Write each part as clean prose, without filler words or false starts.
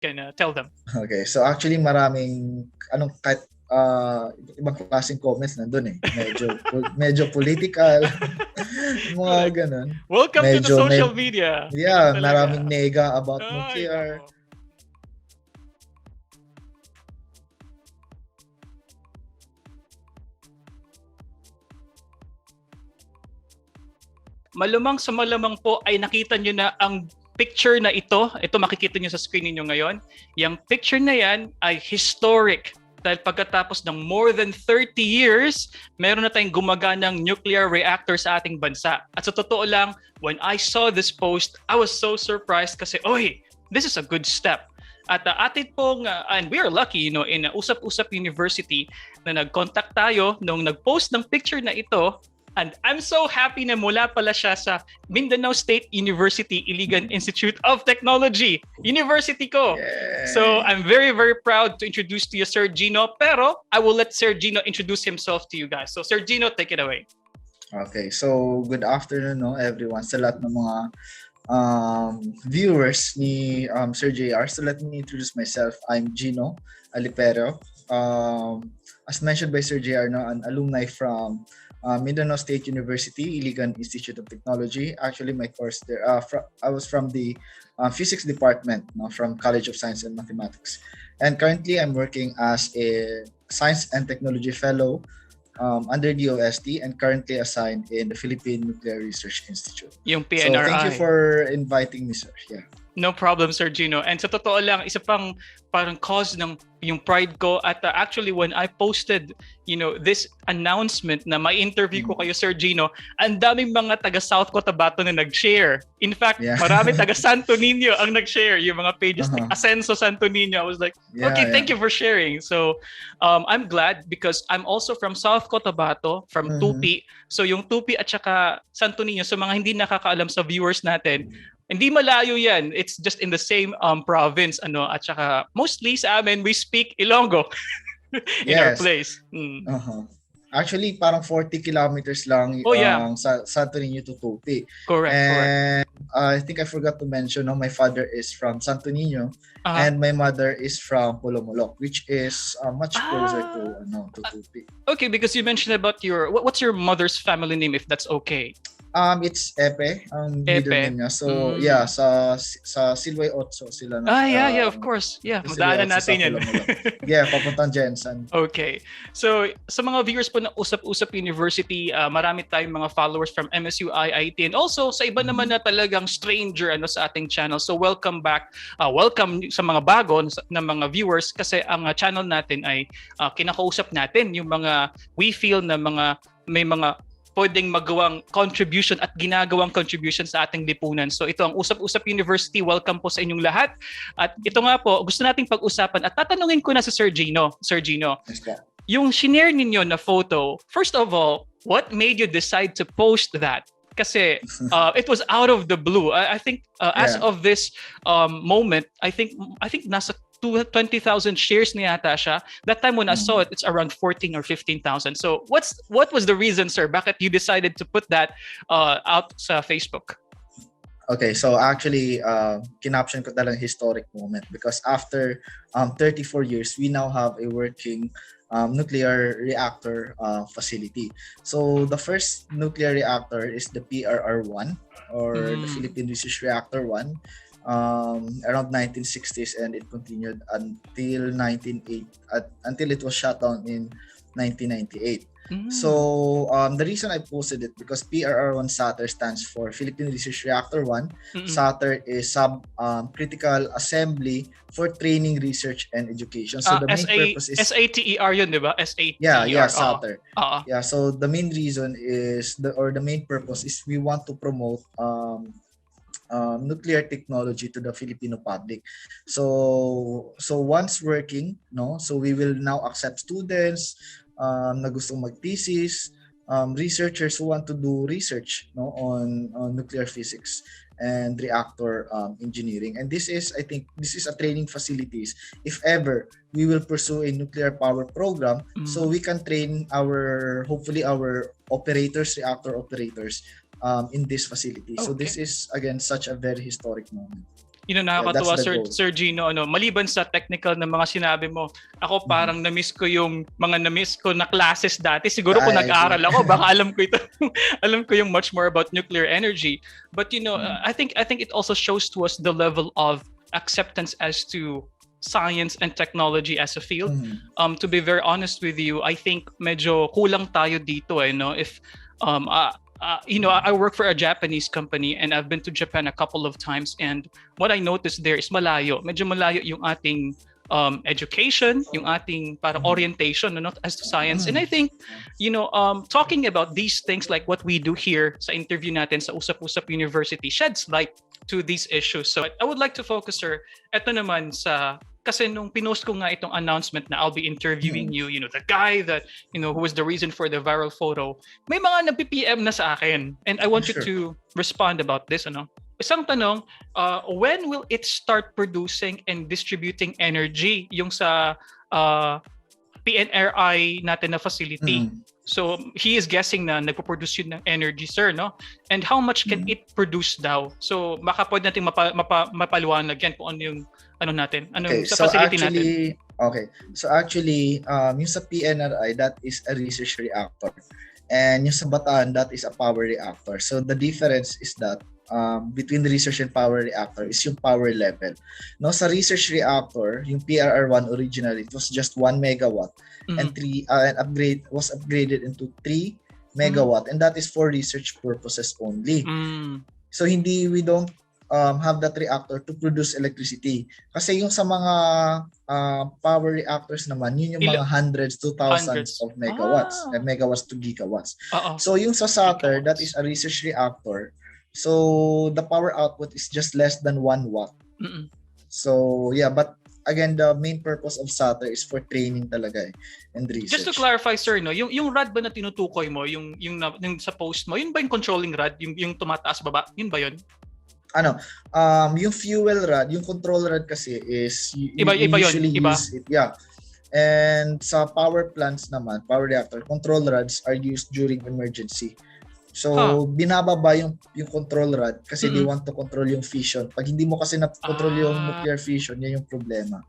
can tell them. Okay, so actually maraming kahit ibang klaseng comments nandun eh. Medyo political, mga Like, ganun. welcome to the social media. Yeah, maraming nega about nuclear. Malamang sa malamang po ay nakita nyo na ang picture na ito makikita nyo sa screen niyo ngayon. Yung picture na yan ay historic dahil pagkatapos ng more than 30 years, meron na tayong gumaganang nuclear reactor sa ating bansa. At sa totoo lang, when I saw this post, I was so surprised kasi, this is a good step. At atin pong, and we are lucky, in Usap Usap University na nag-contact tayo nung nag-post ng picture na ito. And I'm so happy na mula pala siya sa Mindanao State University Iligan Institute of Technology. University ko. Yeah. So I'm very, very proud to introduce to you Sir Gino. Pero I will let Sir Gino introduce himself to you guys. So Sir Gino, take it away. Okay, so good afternoon everyone sa lahat ng mga viewers ni Sir JR. So let me introduce myself. I'm Gino Aliperio. As mentioned by Sir JR, an alumni from Mindanao State University, Iligan Institute of Technology. Actually, my course there, I was from the physics department, from College of Science and Mathematics. And currently, I'm working as a Science and Technology Fellow under the OST and currently assigned in the Philippine Nuclear Research Institute. Yung PNRI. So thank you for inviting me, sir. Yeah. No problem, Sir Gino. And sa totoo lang, isa pang parang cause ng yung pride ko at actually when I posted, this announcement na may interview ko kayo, Sir Gino, ang daming mga taga South Cotabato na nag-share. In fact, marami taga Santo Niño ang nag-share, yung mga pages like Ascenso Santo Niño. I was like, thank you for sharing. So, I'm glad because I'm also from South Cotabato, from Tupi. So, yung Tupi at saka Santo Niño, so mga hindi nakakaalam sa viewers natin, hindi malayo yan. It's just in the same province. At saka mostly sa amin, we speak Ilonggo in our place. Actually, parang 40 kilometers lang sa Santo Niño to Tupi. Correct. I think I forgot to mention, my father is from Santo Niño and my mother is from Polomolok, which is much closer to Tupi. Okay, because you mentioned about what's your mother's family name, if that's okay? It's Epe, ang middle name niya. So, sa Silway Otso sila na. Yeah, of course. Yeah, madaanan natin yan. Papuntang Jensen. Okay. So, sa mga viewers po ng Usap Usap University, marami tayong mga followers from MSU-IIT and also sa iba naman na talagang stranger sa ating channel. So, welcome back. Welcome sa mga bago na mga viewers kasi ang channel natin ay kinakausap natin yung mga we feel na may mga pwedeng magawang contribution at ginagawang contribution sa ating lipunan. So ito ang Usap Usap University. Welcome po sa inyong lahat. At ito nga po, gusto nating pag-usapan at tatanungin ko na si Sir Gino. Sir Gino, yung shinare ninyo na photo, first of all, what made you decide to post that? Kasi it was out of the blue. I think as of this moment, I think nasa 20,000 shares niya yata siya. That time when I saw it, it's around 14 or 15,000. So what was the reason, sir? Bakit you decided to put that out sa Facebook? Okay, so actually, kinaption ko talagang historic moment because after 34 years, we now have a working nuclear reactor facility. So the first nuclear reactor is the PRR-1 or the Philippine Research Reactor 1. Around 1960s and it continued until until it was shut down in 1998. So the reason I posted it because PRR-1 SATR stands for Philippine Research Reactor 1. SATR is critical assembly for training, research, and education. So the main purpose is SATER yun, di ba? SATER. Yeah, SATR. Yeah, so the main reason is the main purpose is we want to promote nuclear technology to the Filipino public. So once working, so we will now accept students na gustong mag-thesis, researchers who want to do research on nuclear physics and reactor engineering. And I think this is a training facilities. If ever we will pursue a nuclear power program, so we can train hopefully our reactor operators in this facility. Okay. So this is again such a very historic moment. Nakakatuwa, that's the goal. Sir Gino, maliban sa technical na mga sinabi mo, ako parang na-miss ko yung mga na-miss ko na classes dati. Siguro kung nag-aaral ako, baka alam ko ito. Alam ko yung much more about nuclear energy. But I think it also shows to us the level of acceptance as to science and technology as a field. To be very honest with you, I think medyo kulang tayo dito if I work for a Japanese company and I've been to Japan a couple of times, and what I noticed there is medyo malayo yung ating education, yung ating parang orientation as to science. And I think talking about these things like what we do here sa interview natin sa Usap Usap University sheds light to these issues. So I would like to focus, sir, eto naman kasi nung pinost ko nga itong announcement na I'll be interviewing you, the guy that, who was the reason for the viral photo, may mga nag-PM na sa akin. And I want you to respond about this, Isang tanong, when will it start producing and distributing energy yung sa PNRI natin na facility? So he is guessing na nagpo-produce yun ng energy, sir, no? And how much can it produce daw? So baka pwede natin mapaliwanag yan kung ano yung sa facility natin. Okay. So actually, yung sa PNRI, that is a research reactor. And yung sa Bataan, that is a power reactor. So the difference is that between the research and power reactor is yung power level. No, sa research reactor, yung PRR1 originally, it was just 1 megawatt and was upgraded into 3 megawatt, and that is for research purposes only. So we don't have that reactor to produce electricity. Kasi yung sa mga power reactors naman, yun yung mga hundreds to thousands of megawatts, megawatts to gigawatts. So yung sa SATER, that is a research reactor. So the power output is just less than 1 watt. So yeah, but again, the main purpose of SATER is for training talaga and research. Just to clarify, sir, yung rod ba na tinutukoy mo, yung sa post mo, yun ba yung controlling rod, yung tumataas baba, yun ba yun? Yung fuel rod, yung control rod kasi is iba usually yun, use it. Yeah. And sa power plants naman, power reactor, control rods are used during emergency. So, binababa yung control rod kasi they want to control yung fission. Pag hindi mo kasi na-control yung nuclear fission, yan yung problema.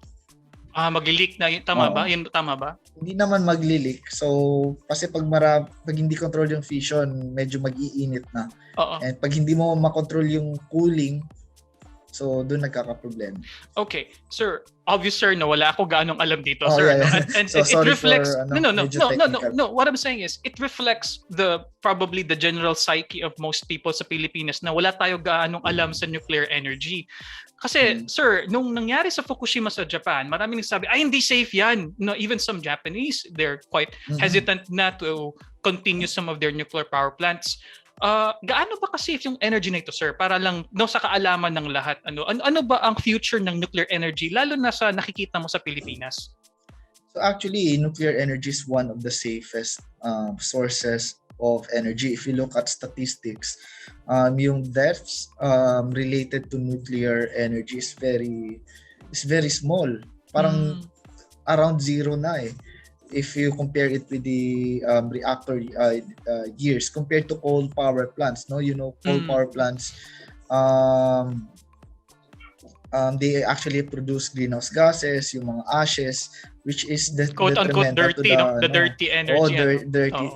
Mag-leak na yun. Tama ba? Yun, tama ba? Hindi naman mag-leak. So, kasi pag hindi control yung fission, medyo mag-iinit na. And pag hindi mo makontrol yung cooling, so doon nagkaka-problem. Okay. Sir, obvious, sir, wala ako gaanong alam dito, sir. Yeah. And so it reflects no. What I'm saying is it reflects probably the general psyche of most people sa Pilipinas na wala tayo gaanong alam sa nuclear energy. Kasi sir, nung nangyari sa Fukushima sa Japan, maraming nagsabi, hindi safe yan. Even some Japanese, they're quite hesitant na to continue some of their nuclear power plants. Gaano ba ka-safe yung energy na ito, sir? Para lang sa kaalaman ng lahat. Ano ba ang future ng nuclear energy lalo na sa nakikita mo sa Pilipinas? So actually, nuclear energy is one of the safest sources of energy. If you look at statistics, yung deaths related to nuclear energy is very small. Parang around zero na eh. If you compare it with the reactor years compared to coal power plants, coal power plants, they actually produce greenhouse gases, yung mga ashes, which is quote-unquote dirty, the dirty energy.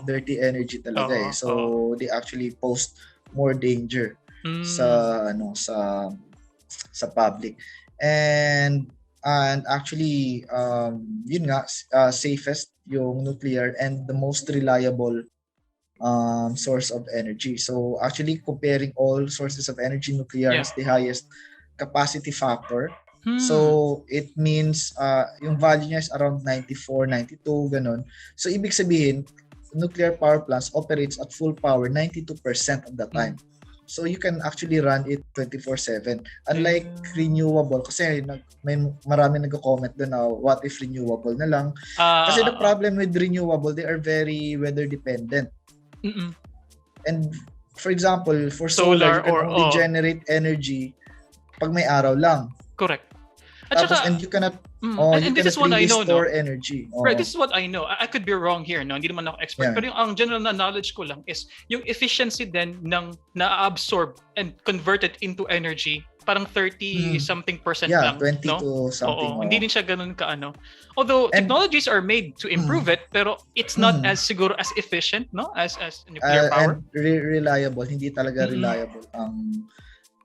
Dirty energy talaga eh. So they actually pose more danger sa public. And actually, yun nga, safest yung nuclear and the most reliable source of energy. So actually, comparing all sources of energy, nuclear has the highest capacity factor. So it means yung value niya is around 94, 92, ganun. So ibig sabihin, nuclear power plants operates at full power 92% of the time. So you can actually run it 24/7. Unlike renewable, kasi may marami nagko-comment doon na what if renewable na lang. Kasi the problem with renewable, they are very weather dependent. And for example, for solar, you can only generate energy pag may araw lang. Correct. Tapos, and you cannot and this is what I know, store energy. Right, this is what I know. I could be wrong here, hindi naman ako expert. Pero ang general na knowledge ko lang is yung efficiency din ng na-absorb and converted into energy Parang 30 something percent Yeah, lang, 20 no? to something. Oo, hindi din siya ganun kaano. Although And technologies are made to improve it, pero it's not as siguro as efficient, no? As nuclear power. and reliable, hindi talaga Mm-mm. reliable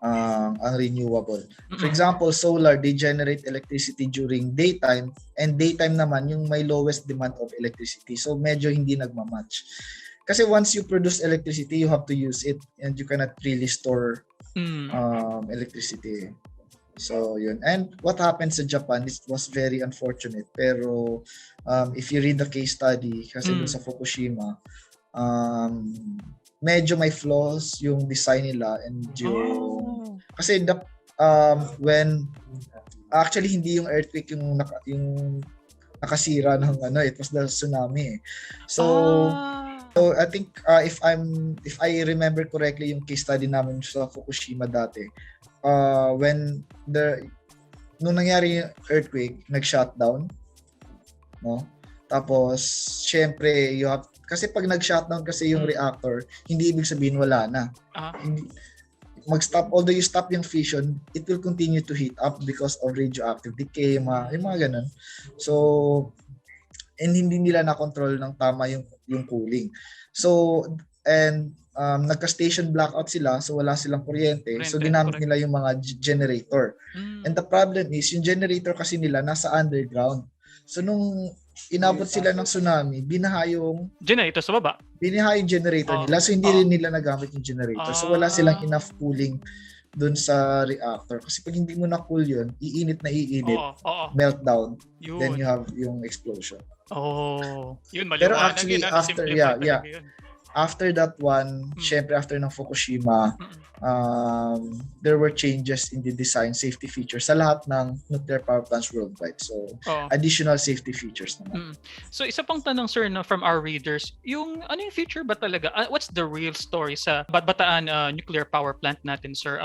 ang renewable. For Mm-mm. example, solar, they generate electricity during daytime, and daytime naman yung may lowest demand of electricity. So medyo hindi nagmamatch. Kasi once you produce electricity, you have to use it, and you cannot really store electricity. So yun. And what happened sa Japan, it was very unfortunate. Pero if you read the case study, kasi dun sa Fukushima, medyo may flaws yung design nila, and yung kasi when actually hindi yung earthquake yung nakasira ng it was the tsunami. So I think if I remember correctly yung case study namin sa Fukushima dati, when nung nangyari yung earthquake, nag-shutdown, no? Tapos syempre kasi pag nag-shutdown kasi yung reactor, hindi ibig sabihin wala na. Hindi mag-stop, although you stop yung fission, it will continue to heat up because of radioactive decay, yung mga ganun. So and hindi nila na-control ng tama yung cooling. So and nagka-station blackout sila, so wala silang kuryente. So ginamit nila yung mga generator. And the problem is yung generator kasi nila nasa underground. So nung inabot sila ng tsunami, binaha yung generator sa baba. Binaha yung generator nila. So hindi rin nila nagamit yung generator. So wala silang enough cooling dun sa reactor. Kasi pag hindi mo na cool yun, iinit, meltdown, then you have yung explosion. Yun, maliwanag. Pero actually, yun, after that one, syempre after ng Fukushima, there were changes in the design safety features sa lahat ng nuclear power plants worldwide. So, additional safety features naman. So, isa pang tanong, sir, from our readers, ano yung future ba talaga? What's the real story sa Bataan nuclear power plant natin, sir?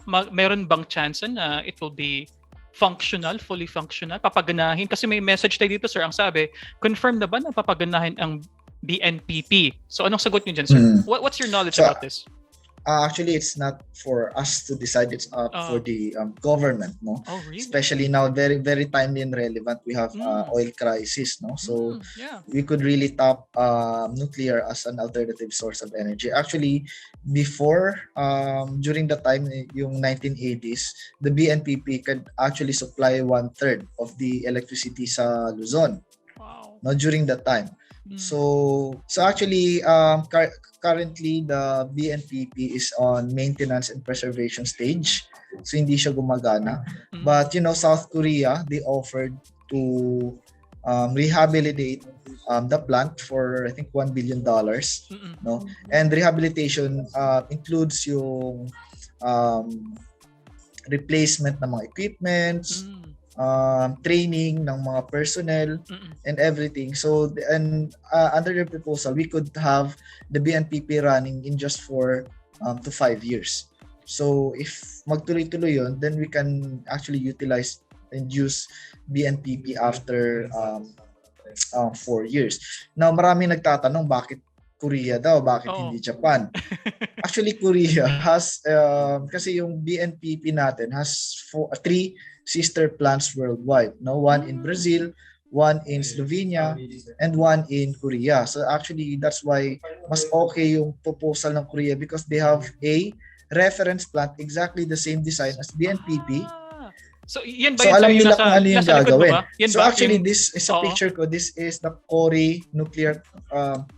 Meron bang chance na it will be fully functional, papaganahin? Kasi may message tayo dito, sir, ang sabi, confirm na ba na papaganahin ang BNPP? So anong sagot niyo dyan, sir? What's your knowledge about this? Actually, it's not for us to decide. It's up for the government, no? Really? Especially now, very very timely and relevant. We have oil crisis, no? So we could really tap nuclear as an alternative source of energy. Actually, before during the time yung 1980s, the BNPP could actually supply 1/3 of the electricity sa Luzon. Wow. No, during that time. So actually currently the BNPP is on maintenance and preservation stage. So hindi siya gumagana. But South Korea, they offered to rehabilitate the plant for I think $1 billion, no? And rehabilitation includes yung replacement ng mga equipments, training ng mga personnel, and everything. So under the proposal, we could have the BNPP running in just 4 to 5 years. So if magtuloy-tuloy yun, then we can actually utilize and use BNPP after 4 years. Now marami nagtatanong bakit Korea daw, bakit hindi Japan? Actually Korea has kasi yung BNPP natin has 3 sister plants worldwide, no? One in Brazil, one in Slovenia, and one in Korea. So actually, that's why mas okay yung proposal ng Korea because they have a reference plant exactly the same design as BNPP. So yan ba so yun? alam nila kung ano yung gagawin. So actually, this is a picture ko. This is the Kori nuclear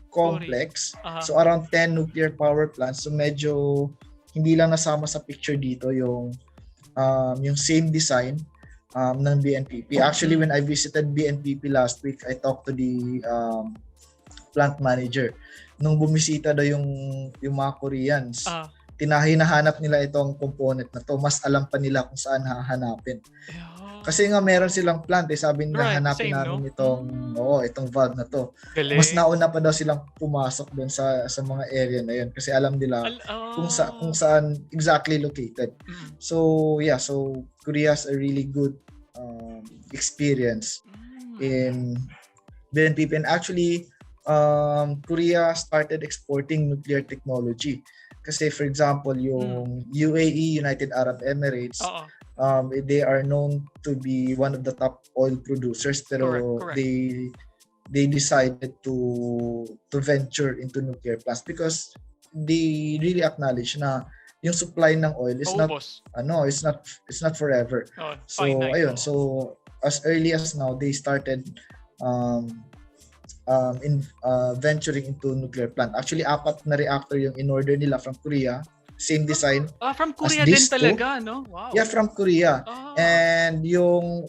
complex. So around 10 nuclear power plants. So medyo hindi lang nasama sa picture dito yung same design ng BNPP. Actually, when I visited BNPP last week, I talked to the plant manager. Nung bumisita daw yung mga Koreans, hinahanap nila itong component na to. Mas alam pa nila kung saan hahanapin. Kasi nga meron silang plant, sabi nila hanapin namin itong valve na to. Galing. Mas nauna pa daw silang pumasok doon sa mga area na yun kasi alam nila kung saan exactly located. So so Korea has a really good experience in BNPP, and actually Korea started exporting nuclear technology Kasi for example, yung UAE, United Arab Emirates, Oo. They are known to be one of the top oil producers, pero Correct. they decided to venture into nuclear plants because they really acknowledge na yung supply ng oil is not Paubos. it's not forever. So Finite. ayun, so as early as now they started venturing into nuclear plant. Actually, 4 na reactor yung in-order nila from Korea. Same design. From as Korea din these talaga, no? Wow. Yeah, from Korea. And yung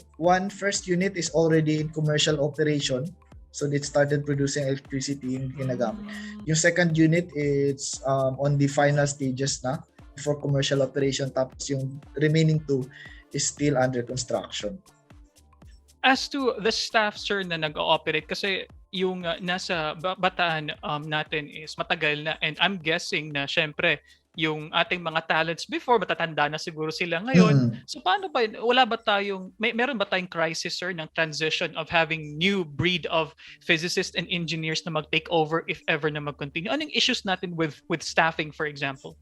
first unit is already in commercial operation. So they started producing electricity yung ginagamit. Yung second unit is on the final stages na before commercial operation. Tapos yung remaining 2 is still under construction. As to the staff, sir, na nag-ooperate, kasi yung nasa bataan natin is matagal na, and I'm guessing na syempre yung ating mga talents before matatanda na siguro sila ngayon. So paano ba, meron ba tayong crisis, sir, ng transition of having new breed of physicists and engineers na mag-take over if ever na mag-continue? Anong issues natin with staffing, for example?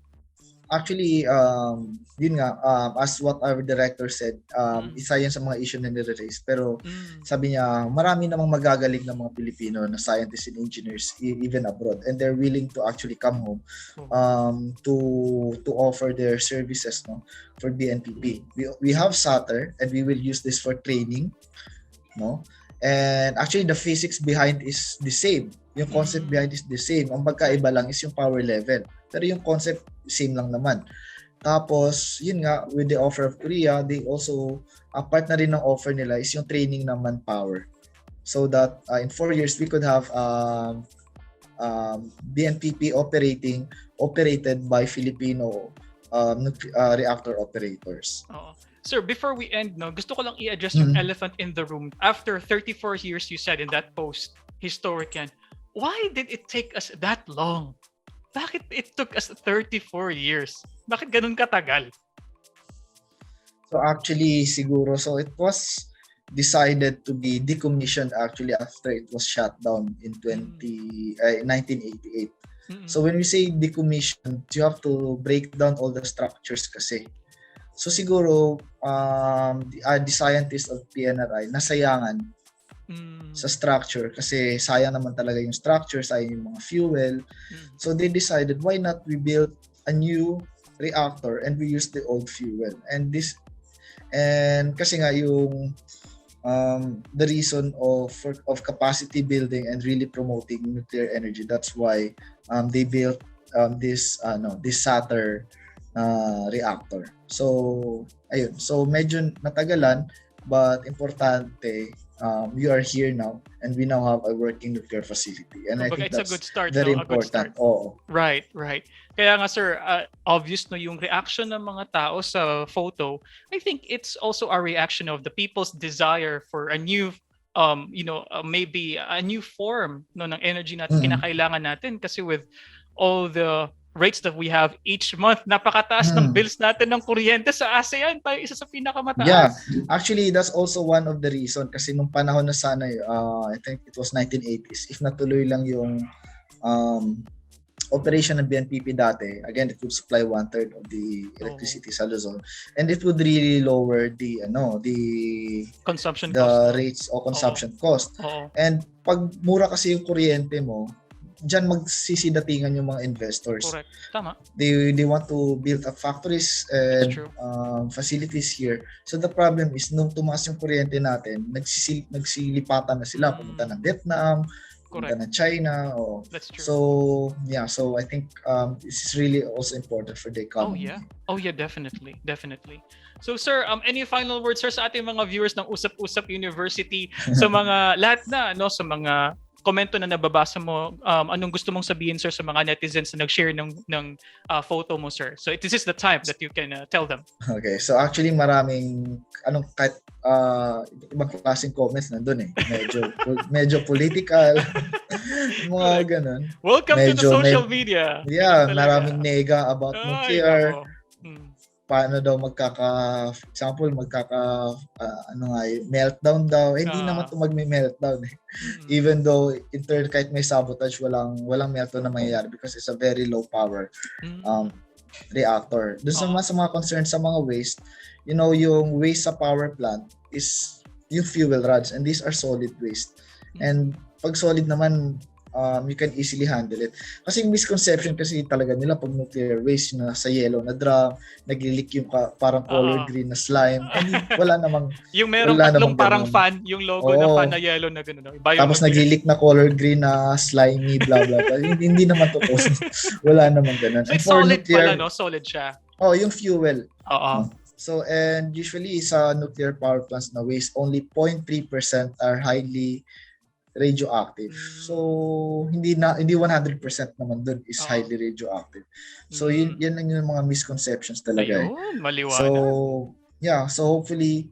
Actually, yun nga, as what our director said, isa yan sa mga issue na nire-raise. Pero sabi niya, marami namang magagaling ng mga Pilipino na scientists and engineers even abroad, and they're willing to actually come home to offer their services, no, for BNPP. We have SATER, and we will use this for training, no? And actually, the physics behind is the same. Yung concept behind is the same. Ang magkaiba lang is yung power level. Pero yung concept, same lang naman. Tapos, yun nga, with the offer of Korea, they also, part na rin ng offer nila is yung training ng manpower. So that in 4 years, we could have BNPP operated by Filipino reactor operators. Sir, before we end, gusto ko lang i-address yung elephant in the room. After 34 years, you said in that post, historic yan, why did it take us that long? Bakit it took us 34 years? Bakit ganun katagal? So actually, siguro, so it was decided to be decommissioned actually after it was shut down in 1988. So when we say decommissioned, you have to break down all the structures kasi. So siguro, the scientists of PNRI nasayangan sa structure kasi sayang naman talaga yung structure, sayang yung mga fuel. So they decided, why not we build a new reactor and we use the old fuel. And kasi nga yung the reason of capacity building and really promoting nuclear energy, that's why they built this SATER reactor. So ayun, so medyo natagalan, but importante, we are here now and we now have a working nuclear facility, and I think it's that's a good start, very a good important. start. Right. Kaya nga, sir, obvious no yung reaction ng mga tao sa photo. I think it's also a reaction of the people's desire for a new maybe a new form ng energy natin kinakailangan natin, kasi with all the rates that we have each month, napakataas ng bills natin ng kuryente sa ASEAN, tayo isa sa pinakamataas. Yeah, actually that's also one of the reason, kasi nung panahon na sana, I think it was 1980s, if natuloy lang yung operation ng BNPP dati, again, it would supply 1/3 of the electricity sa Luzon, and it would really lower the consumption cost, rates o consumption cost. And pag mura kasi yung kuryente mo, diyan magsisidatingan yung mga investors. Correct. Tama. They want to build up factories and facilities here. So the problem is, nung tumaas yung kuryente natin, nagsilipatan na sila, pumunta ng Vietnam, pumunta ng China. That's true. So yeah, so I think this is really also important for the economy. Oh yeah, definitely. So sir, any final words, sir, sa ating mga viewers ng Usap Usap University, sa mga lahat na sa mga komento na nababasa mo, anong gusto mong sabihin, sir, sa mga netizens na nag-share ng photo mo, sir? So this is the time that you can tell them. Okay, so actually maraming kahit ibang klaseng comments nandun medyo political, mga ganun. Welcome to the social media. Yeah, maraming nega about nuclear. paano daw example, ano nga, meltdown daw. Hindi naman ito magme-meltdown eh. Even though kahit may sabotage, walang meltdown na mangyayari because it's a very low power reactor. Doon sa mga concerns sa mga waste, yung waste sa power plant is yung fuel rods, and these are solid waste. And pag solid naman, you can easily handle it. Kasi yung misconception kasi talaga nila pag nuclear waste na sa yellow na drum, nag-leak yung parang color green na slime. And wala namang yung merong tatlong parang fan, yung logo na fan na yellow na gano'n. Tapos nag-leak na color green na slimy, blah blah blah. hindi naman totoo. Wala namang ganun. So it's solid nuclear, pala, no? Solid siya. Yung fuel. So, and usually sa nuclear power plants na waste, only 0.3% are highly radioactive. So, hindi 100% naman doon is highly radioactive. So, yan lang yung mga misconceptions talaga. Ayun, maliwanag. So, yeah. So, hopefully,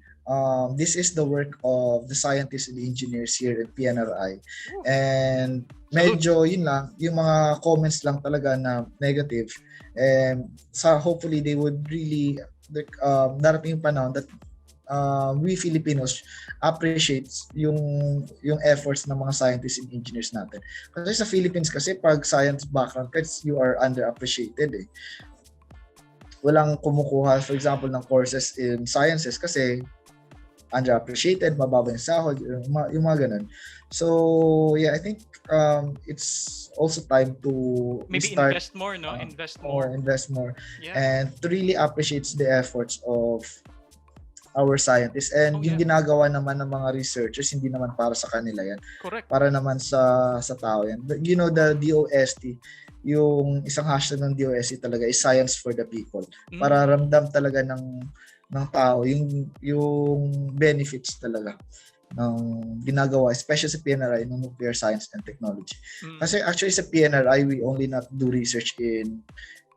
this is the work of the scientists and the engineers here at PNRI. And medyo, yun lang, yung mga comments lang talaga na negative. And hopefully, they would really, darating yung panahon that we Filipinos appreciates yung efforts ng mga scientists and engineers natin. Kasi sa Philippines kasi pag science background kasi you are underappreciated eh. Walang kumukuha for example ng courses in sciences kasi underappreciated, mababa yung sahod, yung mga ganun. So yeah, I think it's also time to maybe invest more, no? Invest more. Yeah. And to really appreciate the efforts of our scientists and yung ginagawa naman ng mga researchers hindi naman para sa kanila yan. Correct. Para naman sa tao yan. You know, the DOST, yung isang hashtag ng DOST talaga is science for the people. Para ramdam talaga ng tao yung benefits talaga ng ginagawa, especially sa PNRI ng nuclear science and technology. Kasi actually sa PNRI we only not do research in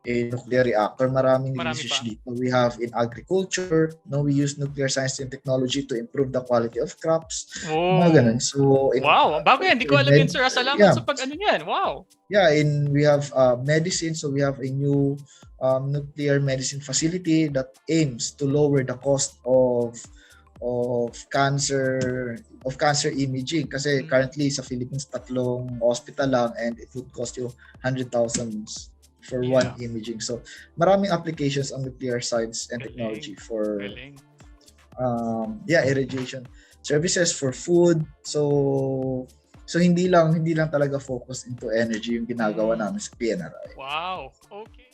nuclear reactor. Maraming research dito. We have in agriculture, we use nuclear science and technology to improve the quality of crops. Mga ganun. So, wow, bago yan. Hindi ko alam yun, sir. Salamat sa pag-ano yan. Wow. Yeah, we have medicine. So, we have a new nuclear medicine facility that aims to lower the cost of cancer imaging. Kasi currently sa Philippines, 3 hospital lang and it would cost you 100,000 for one imaging. So, maraming applications ang nuclear science and technology for irradiation services, for food. So hindi lang talaga focus into energy yung ginagawa namin sa PNRI. Wow. Okay.